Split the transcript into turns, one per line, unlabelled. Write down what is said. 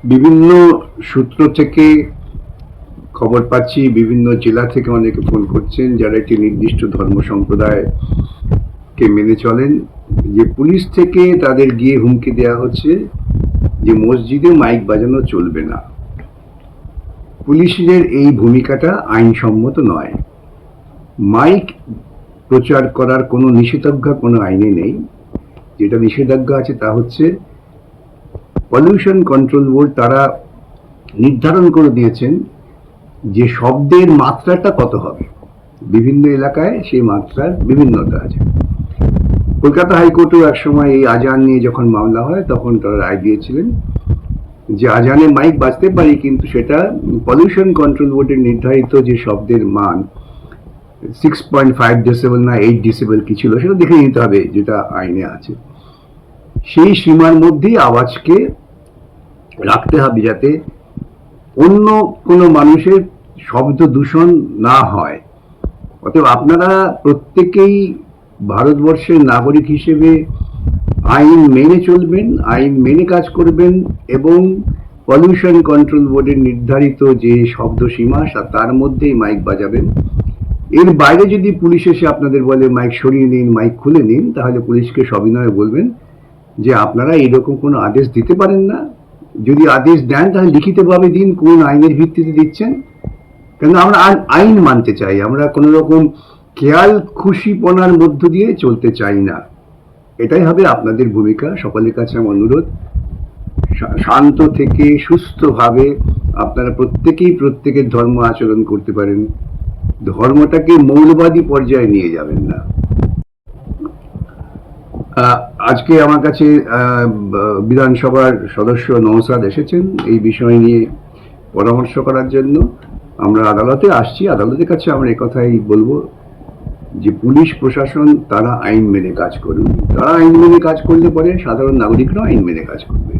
বিভিন্ন সূত্র থেকে খবর পাচ্ছি, বিভিন্ন জেলা থেকে অনেকে ফোন করছেন যারা একটি নির্দিষ্ট ধর্ম সম্প্রদায়কে মেনে চলেন, যে পুলিশ থেকে তাদের গিয়ে হুমকি দেওয়া হচ্ছে যে মসজিদে মাইক বাজানো চলবে না। পুলিশের এই ভূমিকাটা আইনসম্মত নয়। মাইক প্রচার করার কোনো নিষেধাজ্ঞা কোনো আইনে নেই। যেটা নিষেধাজ্ঞা আছে তা হচ্ছে পলিউশন কন্ট্রোল বোর্ড তারা নির্ধারণ করে দিয়েছেন যে শব্দের মাত্রাটা কত হবে। বিভিন্ন এলাকায় সেই মাত্রার বিভিন্নতা আছে। কলকাতা হাইকোর্টেও একসময় এই আজান নিয়ে যখন মামলা হয় তখন তারা রায় দিয়েছিলেন যে আজানে মাইক বাজতে পারি, কিন্তু সেটা পলিউশন কন্ট্রোল বোর্ডের নির্ধারিত যে শব্দের মান 6.5 ডেসিবেল না 8 ডেসিবেল কি ছিল সেটা দেখে নিতে হবে, যেটা আইনে আছে। সেই সীমার মধ্যেই আওয়াজকে রাখতে হবে যাতে অন্য কোনো মানুষের শব্দ দূষণ না হয়। অতএব আপনারা প্রত্যেকেই ভারতবর্ষের নাগরিক হিসেবে আইন মেনে চলবেন, আইন মেনে কাজ করবেন এবং পলিউশন কন্ট্রোল বোর্ডের নির্ধারিত যে শব্দ সীমা তার মধ্যেই মাইক বাজাবেন। এর বাইরে যদি পুলিশ এসে আপনাদের বলে মাইক সরিয়ে নিন, মাইক খুলে নিন, তাহলে পুলিশকে সবিনয়ে বলবেন যে আপনারা এরকম কোনো আদেশ দিতে পারেন না। যদি আদেশ দেন তাহলে লিখিতভাবে দিন কোন আইনের ভিত্তিতে দিচ্ছেন। কেন আমরা আইন মানতে চাই, আমরা কোনো রকম খেয়াল খুশিপনার মধ্য দিয়ে চলতে চাই না। এটাই হবে আপনাদের ভূমিকা। সকলের কাছে আমার অনুরোধ, শান্ত থেকে সুস্থভাবে আপনারা প্রত্যেকেই প্রত্যেকের ধর্ম আচরণ করতে পারেন, ধর্মটাকে মৌলবাদী পর্যায়ে নিয়ে যাবেন না। আজকে আমার কাছে বিধানসভার সদস্য নওশাদ এসেছেন এই বিষয় নিয়ে পরামর্শ করার জন্য। আমরা আদালতে আসছি, আদালতের কাছে আমরা একথাই বলবো যে পুলিশ প্রশাসন তারা আইন মেনে কাজ করুন। তারা আইন মেনে কাজ করলে পরে সাধারণ নাগরিকরাও আইন মেনে কাজ করবে।